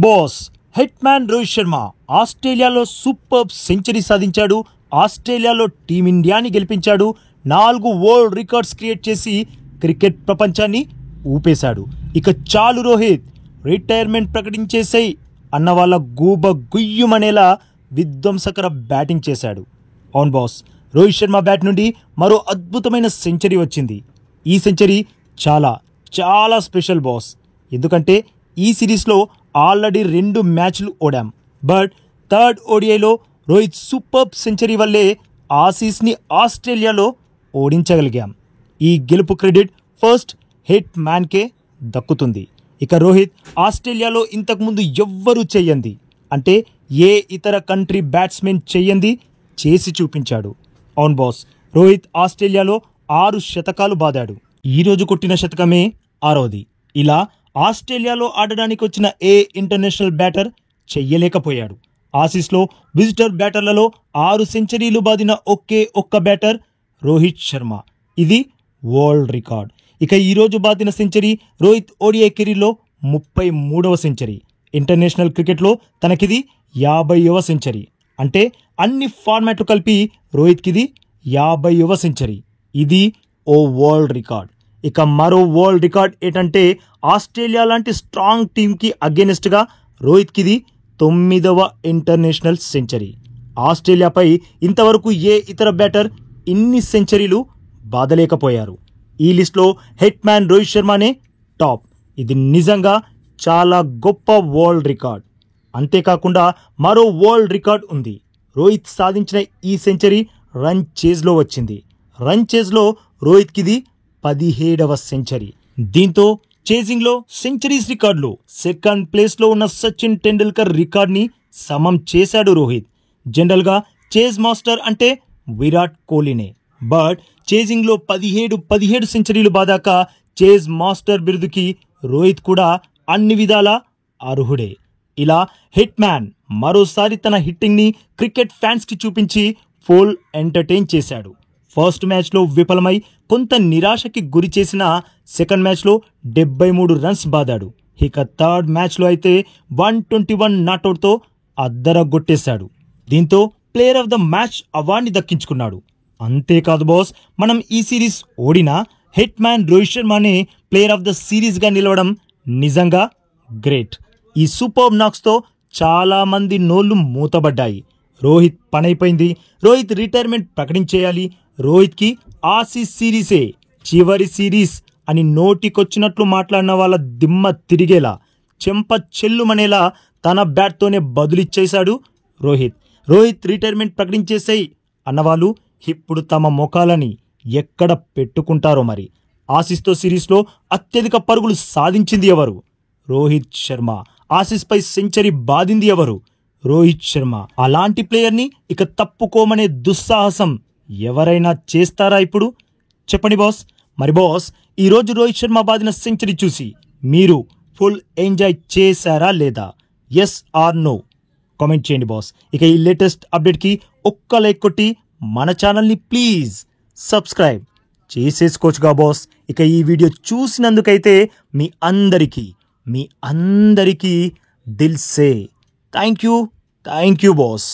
Boss hit man Rohit Sharma ఆస్ట్రేలియాలో super century సాధించాడు. ఆస్ట్రేలియాలో టీమిండియాని గెలిపించాడు. 4 వరల్డ్ రికార్డ్స్ క్రియేట్ చేసి క్రికెట్ ప్రపంచాన్ని ఊపేశాడు. ఇక చాలు రోహిత్, రిటైర్మెంట్ ప్రకటించేసేయ్ అన్న వాళ్ళ గూబ గుయ్యుమనేలా విధ్వంసకర బ్యాటింగ్ చేశాడు. అవును బాస్, రోహిత్ శర్మ బ్యాట్ నుండి మరో అద్భుతమైన సెంచరీ వచ్చింది. ఈ సెంచరీ చాలా చాలా స్పెషల్ బాస్, ఎందుకంటే ఈ సిరీస్లో ఆల్రెడీ 2 మ్యాచ్లు ఓడాం. బట్ థర్డ్ ఓడిఐలో రోహిత్ సూపర్ సెంచరీ వల్లే ఆసీస్ని ఆస్ట్రేలియాలో ఓడించగలిగాం. ఈ గెలుపు క్రెడిట్ ఫస్ట్ హిట్ మ్యాన్కే దక్కుతుంది. ఇక రోహిత్ ఆస్ట్రేలియాలో ఇంతకుముందు ఎవ్వరూ చెయ్యంది, అంటే ఏ ఇతర కంట్రీ బ్యాట్స్మెన్ చెయ్యంది చేసి చూపించాడు. అవును బాస్, రోహిత్ ఆస్ట్రేలియాలో 6 శతకాలు బాదాడు. ఈరోజు కొట్టిన శతకమే 6వది. ఇలా ఆస్ట్రేలియాలో ఆడడానికి వచ్చిన ఏ ఇంటర్నేషనల్ బ్యాటర్ చెయ్యలేకపోయాడు. ఆసీస్లో విజిటర్ బ్యాటర్లలో 6 సెంచరీలు బాదిన ఒక్క బ్యాటర్ రోహిత్ శర్మ. ఇది వరల్డ్ రికార్డ్. ఇక ఈరోజు బాదిన సెంచరీ రోహిత్ ఓడిఐ కెరీర్లో 33వ సెంచరీ. ఇంటర్నేషనల్ క్రికెట్లో తనకిది 50వ సెంచరీ. అంటే అన్ని ఫార్మాట్లు కలిపి రోహిత్కిది 50వ సెంచరీ. ఇది ఓ వరల్డ్ రికార్డ్. ఇక మరో వరల్డ్ రికార్డ్ ఏంటంటే ఆస్ట్రేలియా లాంటి స్ట్రాంగ్ టీంకి అగేనెస్ట్గా రోహిత్కిది 9వ ఇంటర్నేషనల్ సెంచరీ. ఆస్ట్రేలియాపై ఇంతవరకు ఏ ఇతర బ్యాటర్ ఇన్ని సెంచరీలు బాదలేకపోయారు. ఈ లిస్ట్లో హిట్ మ్యాన్ రోహిత్ శర్మనే టాప్. ఇది నిజంగా చాలా గొప్ప వరల్డ్ రికార్డ్. అంతేకాకుండా మరో వరల్డ్ రికార్డ్ ఉంది. రోహిత్ సాధించిన ఈ సెంచరీ రన్ చేజ్లో వచ్చింది. రన్ చేజ్లో రోహిత్కిది 17వ సెంచరీ. దీంతో చేజింగ్లో సెంచరీస్ రికార్డులో సెకండ్ ప్లేస్లో ఉన్న సచిన్ టెండూల్కర్ రికార్డ్ని సమం చేశాడు రోహిత్. జనరల్గా చేజ్ మాస్టర్ అంటే విరాట్ కోహ్లీనే. బట్ చేజింగ్లో 17 సెంచరీలు బాదాక చేజ్ మాస్టర్ బిరుదుకి రోహిత్ కూడా అన్ని విధాలా అర్హుడే. ఇలా హిట్ మ్యాన్ మరోసారి తన హిట్టింగ్ని క్రికెట్ ఫ్యాన్స్కి చూపించి ఫుల్ ఎంటర్టైన్ చేశాడు. ఫస్ట్ మ్యాచ్లో విఫలమై కొంత నిరాశకి గురి చేసిన సెకండ్ మ్యాచ్లో 73 రన్స్ బాదాడు. ఇక థర్డ్ మ్యాచ్లో అయితే 121 నాట్అవుట్తో అద్దరగొట్టేశాడు. దీంతో ప్లేయర్ ఆఫ్ ద మ్యాచ్ అవార్డుని దక్కించుకున్నాడు. అంతేకాదు బాస్, మనం ఈ సిరీస్ ఓడినా హిట్ మ్యాన్ రోహిత్ శర్మనే ప్లేయర్ ఆఫ్ ద సిరీస్గా నిలవడం నిజంగా గ్రేట్. ఈ సూపర్ నాక్స్తో చాలా మంది నోళ్లు మూతబడ్డాయి. రోహిత్ పనైపోయింది, రోహిత్ రిటైర్మెంట్ ప్రకటించేయాలి, రోహిత్కి ఆసీస్ సిరీసే చివరి సిరీస్ అని నోటికొచ్చినట్లు మాట్లాడిన వాళ్ళ దిమ్మ తిరిగేలా, చెంప చెల్లుమనేలా తన బ్యాట్తోనే బదులిచ్చేశాడు రోహిత్. రోహిత్ రిటైర్మెంట్ ప్రకటించేసాయి అన్నవాళ్ళు ఇప్పుడు తమ ముఖాలని ఎక్కడ పెట్టుకుంటారో మరి. ఆసీస్తో సిరీస్లో అత్యధిక పరుగులు సాధించింది ఎవరు? రోహిత్ శర్మ. ఆసీస్పై సెంచరీ బాదింది ఎవరు? రోహిత్ శర్మ. అలాంటి ప్లేయర్ని ఇక తప్పుకోమనే దుస్సాహసం ఎవరైనా చేస్తారా ఇప్పుడు? చెప్పండి బాస్. మరి బాస్, ఈరోజు రోహిత్ శర్మ బాదిన సెంచరీ చూసి మీరు ఫుల్ ఎంజాయ్ చేశారా లేదా? ఎస్ ఆర్ నో కామెంట్ చేయండి బాస్. ఇక ఈ లేటెస్ట్ అప్డేట్కి ఒక్క లైక్ కొట్టి మన ఛానల్ని ప్లీజ్ సబ్స్క్రైబ్ చేసేసుకోవచ్చుగా బాస్. ఇక ఈ వీడియో చూసినందుకైతే మీ అందరికీ దిల్ సే థ్యాంక్ యూ బాస్.